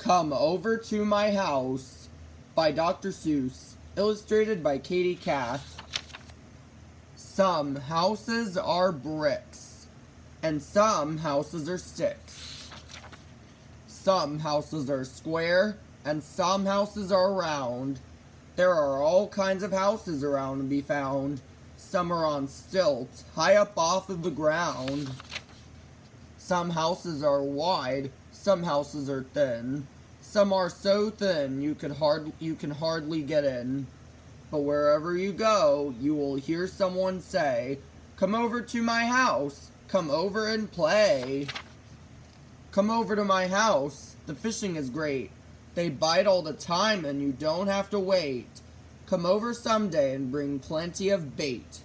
Come Over to My House by Dr. Seuss, illustrated by Katie Cass. Some houses are bricks, and some houses are sticks. Some houses are square, and some houses are round. There are all kinds of houses around to be found. Some are on stilts, high up off of the ground. Some houses are wide, some houses are thin. Some are so thin you can hardly get in. But wherever you go, you will hear someone say, "Come over to my house, come over and play." Come over to my house, the fishing is great. They bite all the time and you don't have to wait. Come over someday and bring plenty of bait.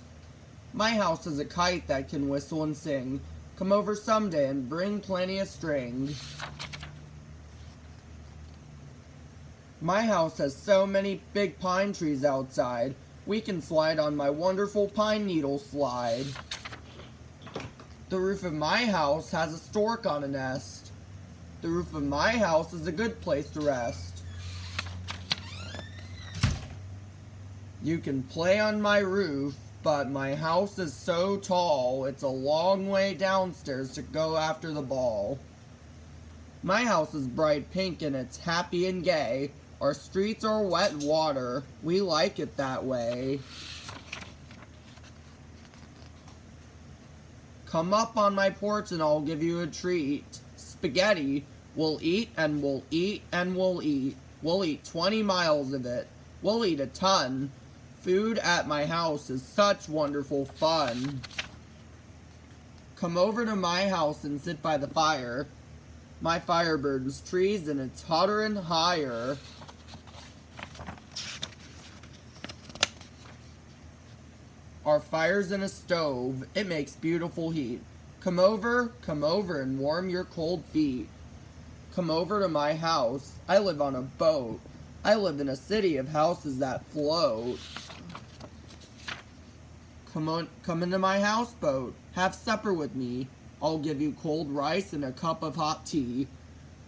My house is a kite that can whistle and sing. Come over someday and bring plenty of string. My house has so many big pine trees outside. We can slide on my wonderful pine needle slide. The roof of my house has a stork on a nest. The roof of my house is a good place to rest. You can play on my roof, but my house is so tall, it's a long way downstairs to go after the ball. My house is bright pink and it's happy and gay. Our streets are wet water, we like it that way. Come up on my porch and I'll give you a treat. Spaghetti, we'll eat and we'll eat and we'll eat. We'll eat 20 miles of it. We'll eat a ton. Food at my house is such wonderful fun. Come over to my house and sit by the fire. My fire burns trees and it's hotter and higher. Our fire's in a stove, it makes beautiful heat. Come over and warm your cold feet. Come over to my house, I live on a boat. I live in a city of houses that float. Come into my houseboat, have supper with me. I'll give you cold rice and a cup of hot tea.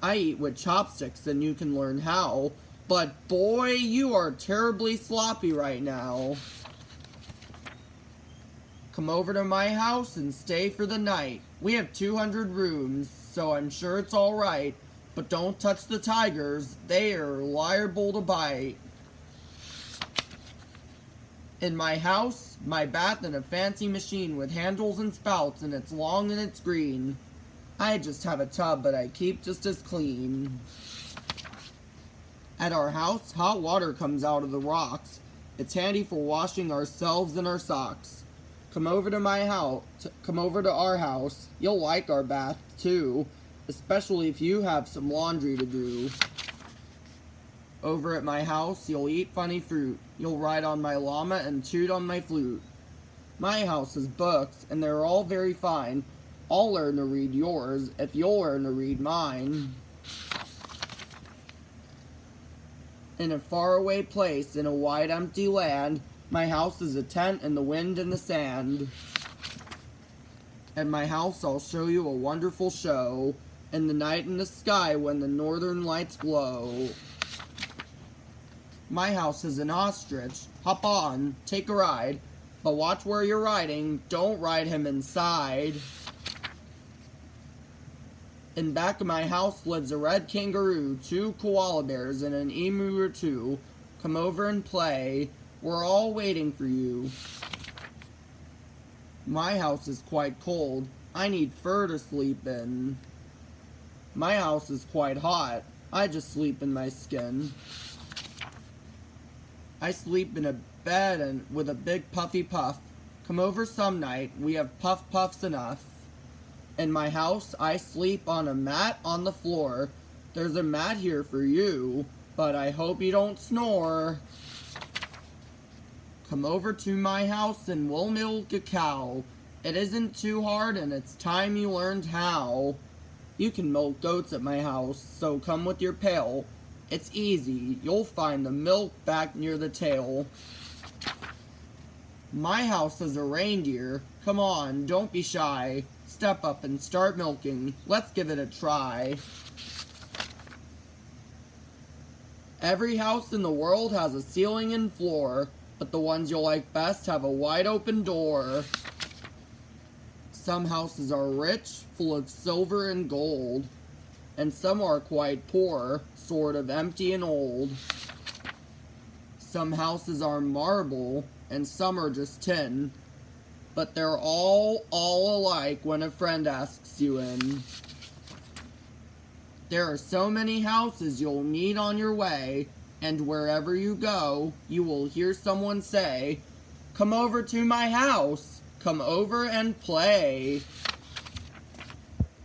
I eat with chopsticks and you can learn how. But boy, you are terribly sloppy right now. Come over to my house and stay for the night. We have 200 rooms, so I'm sure it's alright. But don't touch the tigers, they are liable to bite. In my house, my bath and a fancy machine with handles and spouts, and it's long and it's green. I just have a tub, but I keep just as clean. At our house, hot water comes out of the rocks. It's handy for washing ourselves and our socks. Come over to my house, come over to our house. You'll like our bath too, especially if you have some laundry to do. Over at my house, you'll eat funny fruit. You'll ride on my llama and toot on my flute. My house has books, and they're all very fine. I'll learn to read yours if you'll learn to read mine. In a faraway place, in a wide empty land, my house is a tent in the wind and the sand. At my house I'll show you a wonderful show, in the night in the sky when the northern lights glow. My house is an ostrich, hop on, take a ride, but watch where you're riding, don't ride him inside. In back of my house lives a red kangaroo, 2 koala bears, and an emu or 2. Come over and play. We're all waiting for you. My house is quite cold. I need fur to sleep in. My house is quite hot. I just sleep in my skin. I sleep in a bed and with a big puffy puff. Come over some night. We have puff puffs enough. In my house, I sleep on a mat on the floor. There's a mat here for you, but I hope you don't snore. Come over to my house and we'll milk a cow. It isn't too hard and it's time you learned how. You can milk goats at my house, so come with your pail. It's easy, you'll find the milk back near the tail. My house is a reindeer. Come on, don't be shy. Step up and start milking. Let's give it a try. Every house in the world has a ceiling and floor, but the ones you'll like best have a wide open door. Some houses are rich, full of silver and gold, and some are quite poor, sort of empty and old. Some houses are marble, and some are just tin, but they're all alike when a friend asks you in. There are so many houses you'll meet on your way, and wherever you go, you will hear someone say, "Come over to my house, come over and play."